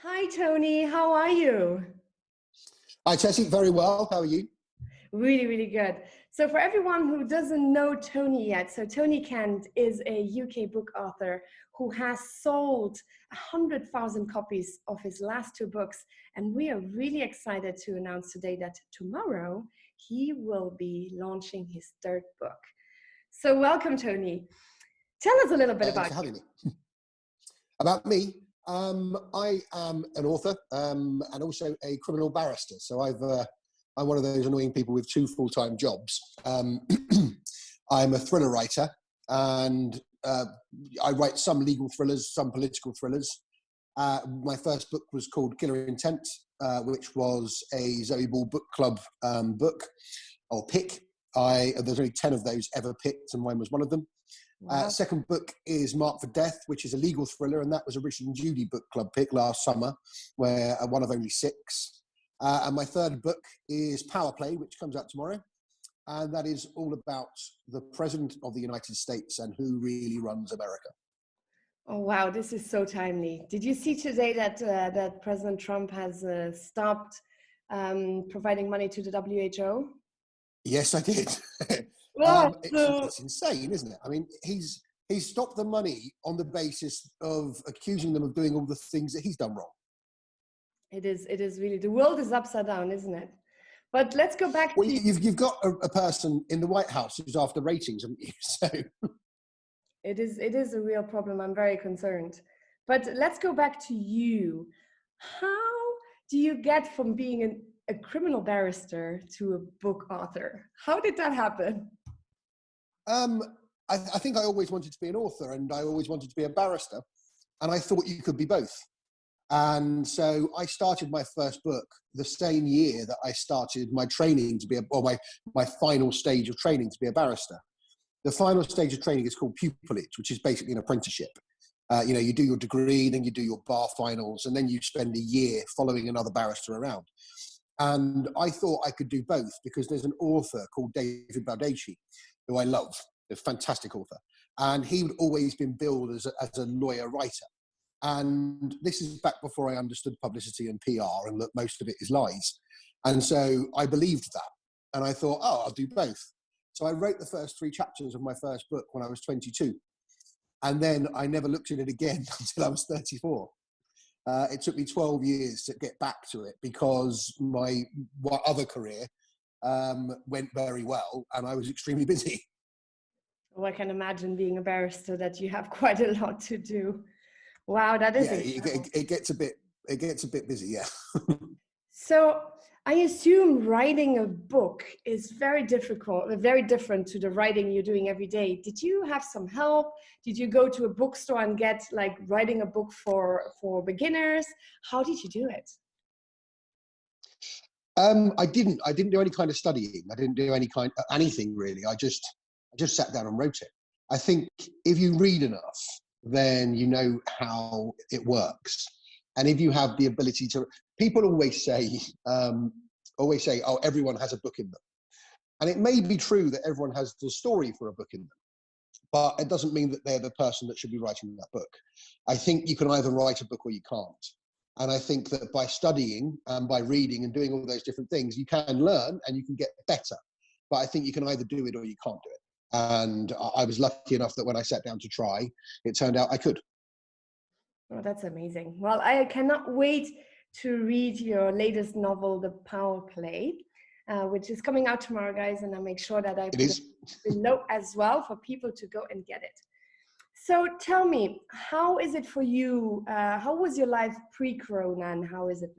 Hi, Tony. How are you? Hi, Tessy. Very well. How are you? Really, really good. So for everyone who doesn't know Tony yet, so Tony Kent is a UK book author who has sold 100,000 copies of his last two books. And we are really excited to announce today that tomorrow he will be launching his third book. So welcome, Tony. Tell us a little bit Thanks about for you. having me. About me, I am an author and also a criminal barrister. So I'm one of those annoying people with two full-time jobs. I'm a thriller writer, and I write some legal thrillers, some political thrillers. My first book was called Killer Intent, which was a Zoe Ball book club book, or pick. There's only 10 of those ever picked, and mine was one of them. Wow. Second book is Marked for Death, which is a legal thriller, and that was a Richard and Judy book club pick last summer, where one of only 6. And my third book is Power Play, which comes out tomorrow, and that is all about the President of the United States and who really runs America. Oh, wow, this is so timely. Did you see today that President Trump has stopped providing money to the WHO? Yes, I did. Yeah, It's insane, isn't it? I mean, he's stopped the money on the basis of accusing them of doing all the things that he's done wrong. it is really, the world is upside down, isn't it? But let's go back Well, to... you've got a person in the White House who's after ratings, haven't you? So It is a real problem. I'm very concerned. But let's go back to you. How do you get from being a criminal barrister to a book author? How did that happen? I think I always wanted to be an author, and I always wanted to be a barrister, and I thought you could be both. And so I started my first book the same year that I started my training to be my final stage of training to be a barrister. The final stage of training is called pupillage, which is basically an apprenticeship. You do your degree, then you do your bar finals, and then you spend a year following another barrister around. And I thought I could do both because there's an author called David Baldacci, who I love, a fantastic author. And he would always been billed as a lawyer writer. And this is back before I understood publicity and PR and that most of it is lies. And so I believed that. And I thought, I'll do both. So I wrote the first 3 chapters of my first book when I was 22. And then I never looked at it again until I was 34. It took me 12 years to get back to it because my other career went very well and I was extremely busy. Oh, I can imagine being a barrister that you have quite a lot to do. Wow, that is incredible. It gets a bit busy, yeah. So I assume writing a book is very difficult, very different to the writing you're doing every day. Did you have some help? Did you go to a bookstore and get like writing a book for beginners? How did you do it? I didn't do any kind of studying. I didn't do anything really. I just sat down and wrote it. I think if you read enough, then you know how it works. And if you have the ability to, people always say, oh, everyone has a book in them. And it may be true that everyone has the story for a book in them, but it doesn't mean that they're the person that should be writing that book. I think you can either write a book or you can't. And I think that by studying and by reading and doing all those different things, you can learn and you can get better. But I think you can either do it or you can't do it. And I was lucky enough that when I sat down to try, it turned out I could. Oh, that's amazing. Well, I cannot wait to read your latest novel, The Power Play, which is coming out tomorrow, guys. And I'll make sure that I put it below as well for people to go and get it. So tell me, how is it for you? How was your life pre-Corona and how is it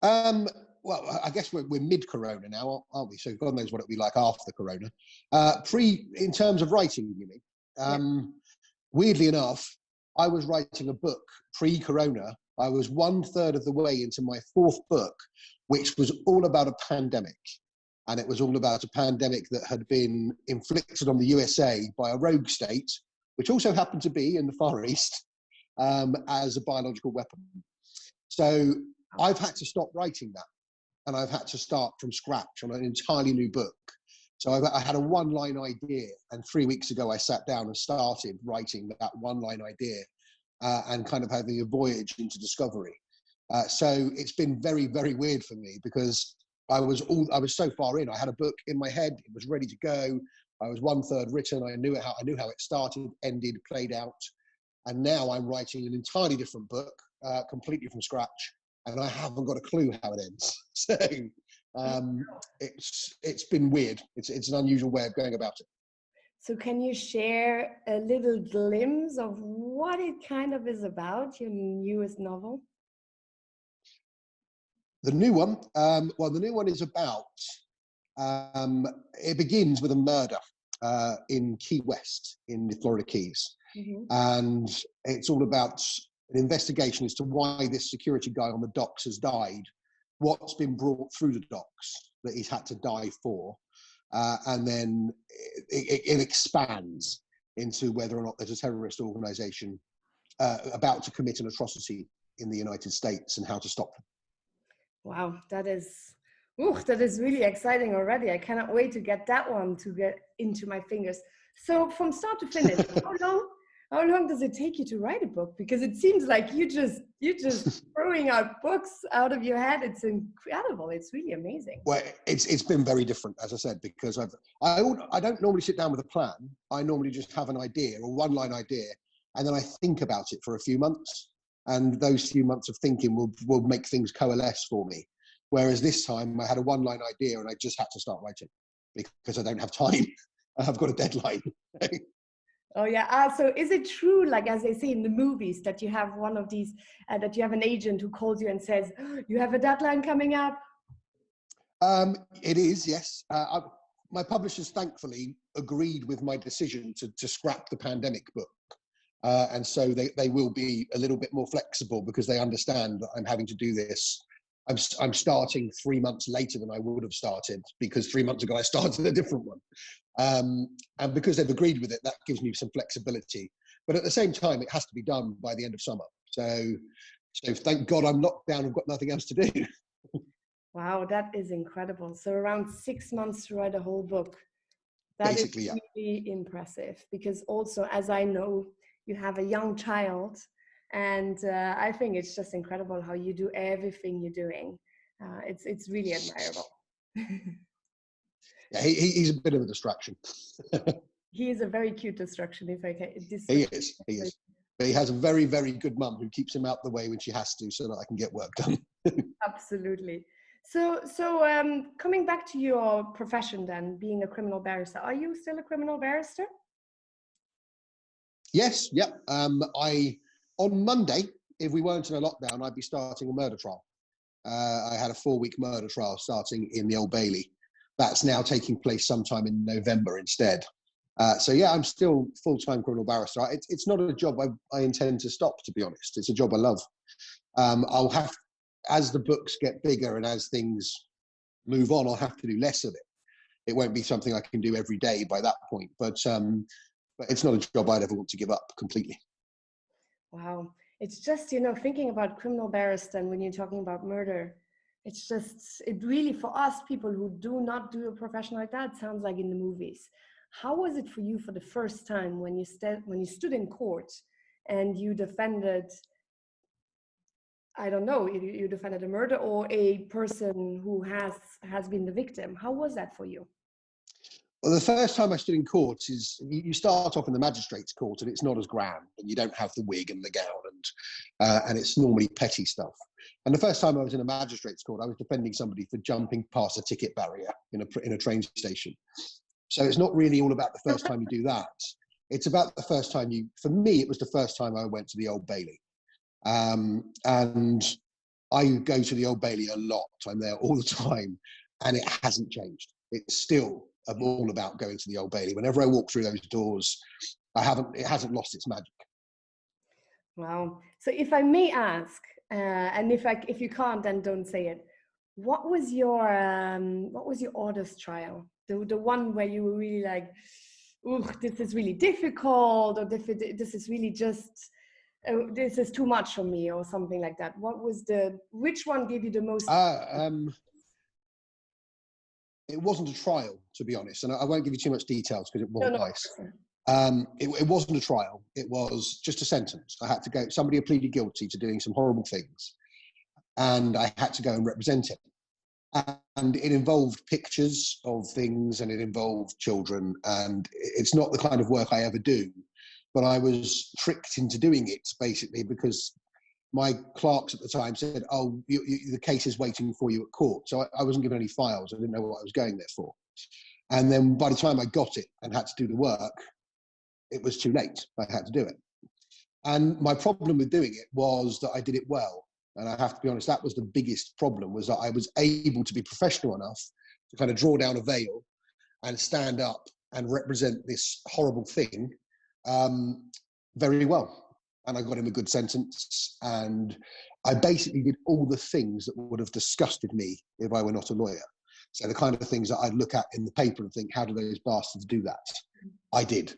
now? Well, I guess we're mid-Corona now, aren't we? So God knows what it'll be like after Corona. In terms of writing, you mean? Yeah. Weirdly enough, I was writing a book pre-Corona. I was 1/3 of the way into my 4th book, which was all about a pandemic. And it was all about a pandemic that had been inflicted on the USA by a rogue state, which also happened to be in the Far East, as a biological weapon. So I've had to stop writing that. And I've had to start from scratch on an entirely new book. So I had a 1-line idea, and 3 weeks ago I sat down and started writing that 1-line idea. and kind of having a voyage into discovery. So it's been very, very weird for me because I was so far in. I had a book in my head; it was ready to go. I was 1/3 written. I knew how it started, ended, played out, and now I'm writing an entirely different book, completely from scratch, and I haven't got a clue how it ends. So it's been weird. It's an unusual way of going about it. So can you share a little glimpse of what it kind of is about, your newest novel? The new one, well, the new one is about, it begins with a murder in Key West in the Florida Keys. Mm-hmm. And it's all about an investigation as to why this security guy on the docks has died, what's been brought through the docks that he's had to die for. And then it expands into whether or not there's a terrorist organization about to commit an atrocity in the United States and how to stop them. Wow, that is really exciting already. I cannot wait to get that one to get into my fingers. So from start to finish, how long does it take you to write a book? Because it seems like you're just throwing out books out of your head. It's incredible. It's really amazing. Well, it's been very different, as I said, because I don't normally sit down with a plan. I normally just have an idea, a one-line idea, and then I think about it for a few months. And those few months of thinking will make things coalesce for me. Whereas this time I had a one-line idea and I just had to start writing because I don't have time. I've got a deadline. Oh yeah. So is it true, like as they say in the movies, that you have one of these, that you have an agent who calls you and says, oh, you have a deadline coming up? It is, yes. My publishers thankfully agreed with my decision to scrap the pandemic book. And so they will be a little bit more flexible because they understand that I'm having to do this. I'm starting 3 months later than I would have started because 3 months ago I started a different one. And because they've agreed with it, that gives me some flexibility. But at the same time, it has to be done by the end of summer. So thank God I'm locked down. I've got nothing else to do. Wow, that is incredible. So around 6 months to write a whole book. That Basically, is really impressive because also, as I know, you have a young child, and I think it's just incredible how you do everything you're doing. It's really admirable. Yeah, he's a bit of a distraction. He is a very cute distraction, if I can. He is. But he has a very, very good mum who keeps him out the way when she has to so that I can get work done. Absolutely. So coming back to your profession then, being a criminal barrister, are you still a criminal barrister? Yes, yep. On Monday, if we weren't in a lockdown, I'd be starting a murder trial. I had a 4-week murder trial starting in the Old Bailey. That's now taking place sometime in November instead. So yeah, I'm still full-time criminal barrister. It's not a job I intend to stop, to be honest. It's a job I love. I'll have, as the books get bigger and as things move on, I'll have to do less of it. It won't be something I can do every day by that point, but it's not a job I'd ever want to give up completely. Wow. It's just, thinking about criminal barrister and when you're talking about murder, it's just, it really, for us people who do not do a profession like that, sounds like in the movies. How was it for you for the first time when you stood in court and you defended, I don't know, you defended a murder or a person who has been the victim? How was that for you? Well, the first time I stood in court is you start off in the magistrate's court and it's not as grand and you don't have the wig and the gown and it's normally petty stuff. And the first time I was in a magistrate's court, I was defending somebody for jumping past a ticket barrier in a train station. So it's not really all about the first time you do that. It's about the first time for me, it was the first time I went to the Old Bailey. And I go to the Old Bailey a lot. I'm there all the time and it hasn't changed. It's still all about going to the Old Bailey. Whenever I walk through those doors, it hasn't lost its magic. Wow. So if I may ask, and if you can't, then don't say it. What was your Orders trial? The one where you were really like, "Ooh, this is really difficult," or this is really just, this is too much for me, or something like that. Which one gave you the most? It wasn't a trial, to be honest, and I won't give you too much details because it wasn't nice. It wasn't a trial. It was just a sentence. I had to go, somebody had pleaded guilty to doing some horrible things, and I had to go and represent him. And it involved pictures of things, and it involved children, and it's not the kind of work I ever do, but I was tricked into doing it, basically, because my clerks at the time said, oh, the case is waiting for you at court. So I wasn't given any files. I didn't know what I was going there for. And then by the time I got it and had to do the work, it was too late. I had to do it. And my problem with doing it was that I did it well. And I have to be honest, that was the biggest problem, was that I was able to be professional enough to kind of draw down a veil and stand up and represent this horrible thing very well. And I got him a good sentence. And I basically did all the things that would have disgusted me if I were not a lawyer. So the kind of things that I'd look at in the paper and think, how do those bastards do that? I did.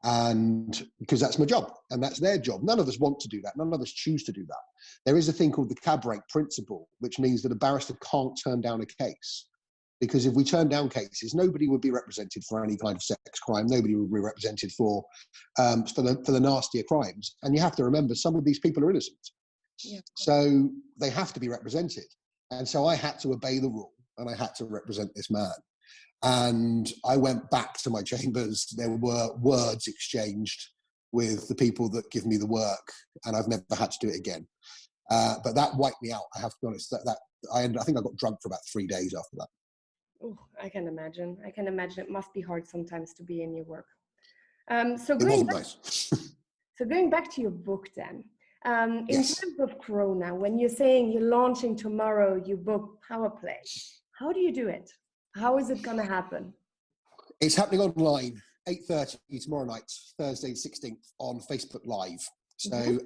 And because that's my job and that's their job. None of us want to do that. None of us choose to do that. There is a thing called the cab rank principle, which means that a barrister can't turn down a case. Because if we turn down cases, nobody would be represented for any kind of sex crime. Nobody would be represented for the nastier crimes. And you have to remember, some of these people are innocent. Yeah. So they have to be represented. And so I had to obey the rule, and I had to represent this man. And I went back to my chambers. There were words exchanged with the people that give me the work, and I've never had to do it again. But that wiped me out. I have to be honest. I think I got drunk for about 3 days after that. Oh, I can imagine. I can imagine it must be hard sometimes to be in your work. So going back to your book then, in terms of Corona, when you're saying you're launching tomorrow your book Power Play, how do you do it? How is it going to happen? It's happening online, 8:30 tomorrow night, Thursday 16th, on Facebook Live. So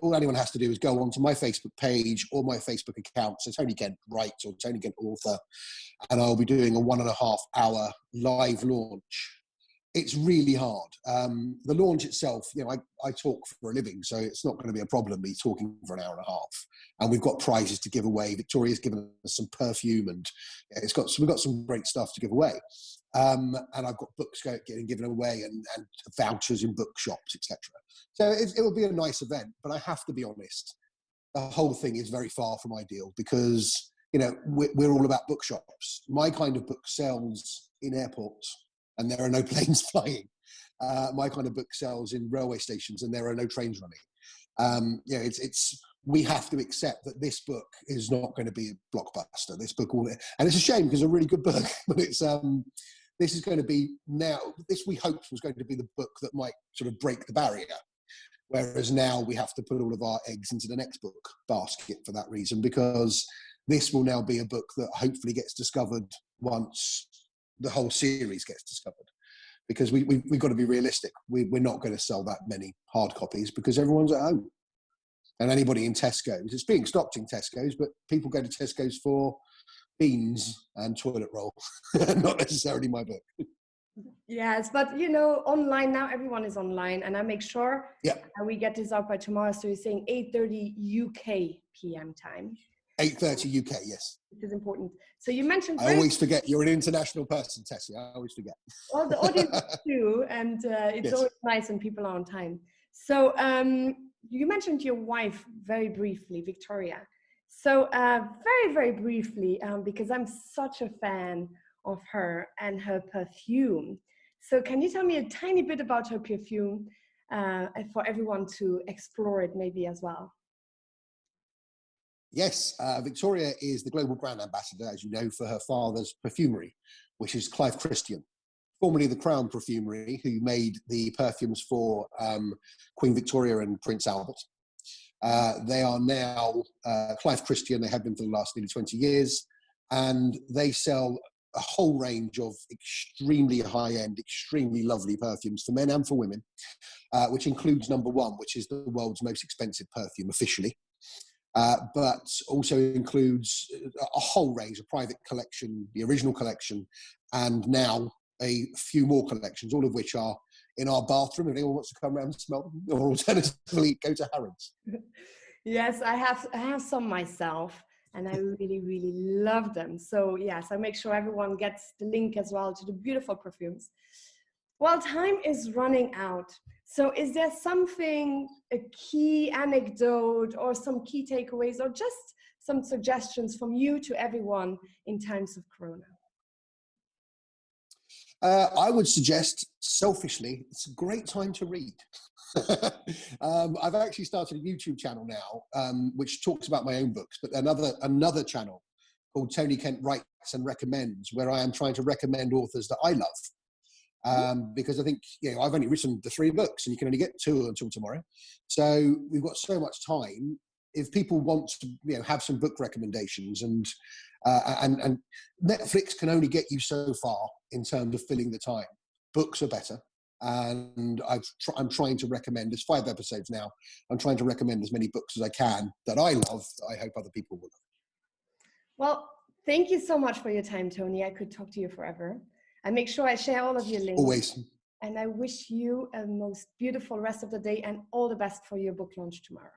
all anyone has to do is go onto my Facebook page or my Facebook account. So Tony Kent Writes or Tony Kent Author. And I'll be doing a 1.5 hour live launch. It's really hard. The launch itself, I talk for a living, so it's not going to be a problem me talking for an hour and a half. And we've got prizes to give away. Victoria's given us some perfume, and we've got some great stuff to give away. And I've got books getting given away and vouchers in bookshops, etc. So it will be a nice event, but I have to be honest, the whole thing is very far from ideal because, we're all about bookshops. My kind of book sells in airports and there are no planes flying. My kind of book sells in railway stations and there are no trains running. We have to accept that this book is not going to be a blockbuster. This book, and it's a shame because it's a really good book, but this is going to be this we hoped was going to be the book that might sort of break the barrier. Whereas now we have to put all of our eggs into the next book basket for that reason, because this will now be a book that hopefully gets discovered once the whole series gets discovered. Because we've got to be realistic. We're not going to sell that many hard copies because everyone's at home. And anybody in Tesco's, it's being stocked in Tesco's, but people go to Tesco's for beans and toilet roll, not necessarily my book. Yes, but online now, everyone is online, and I make sure we get this out by tomorrow. So you're saying 8:30 UK PM time. 8:30 UK, yes. Which is important. So you mentioned... I always forget. You're an international person, Tessy. I always forget. Well, the audience too, and it's always nice when people are on time. So you mentioned your wife very briefly, Victoria. So very, very briefly, because I'm such a fan of her and her perfume. So can you tell me a tiny bit about her perfume for everyone to explore it maybe as well? Yes, Victoria is the global brand ambassador, as you know, for her father's perfumery, which is Clive Christian, formerly the Crown Perfumery, who made the perfumes for Queen Victoria and Prince Albert. They are now Clive Christian. They have been for the last nearly 20 years, and they sell a whole range of extremely high-end, extremely lovely perfumes for men and for women, which includes number one, which is the world's most expensive perfume officially, but also includes a whole range, a private collection, the original collection, and now a few more collections, all of which are in our bathroom if anyone wants to come around and smell them, or alternatively go to Harrods. Yes, I have some myself, and I really, really love them. So yes, I make sure everyone gets the link as well to the beautiful perfumes. Well, time is running out. So is there something, a key anecdote or some key takeaways or just some suggestions from you to everyone in times of Corona? I would suggest, selfishly, it's a great time to read. I've actually started a YouTube channel now, which talks about my own books, but another channel called Tony Kent Writes and Recommends, where I am trying to recommend authors that I love. Because I think, I've only written the 3 books and you can only get 2 until tomorrow. So we've got so much time. If people want to, have some book recommendations, and Netflix can only get you so far in terms of filling the time. Books are better. And I'm trying to recommend, there's 5 episodes now. I'm trying to recommend as many books as I can that I love, that I hope other people will love. Well, thank you so much for your time, Tony. I could talk to you forever. I make sure I share all of your links. Always. And I wish you a most beautiful rest of the day and all the best for your book launch tomorrow.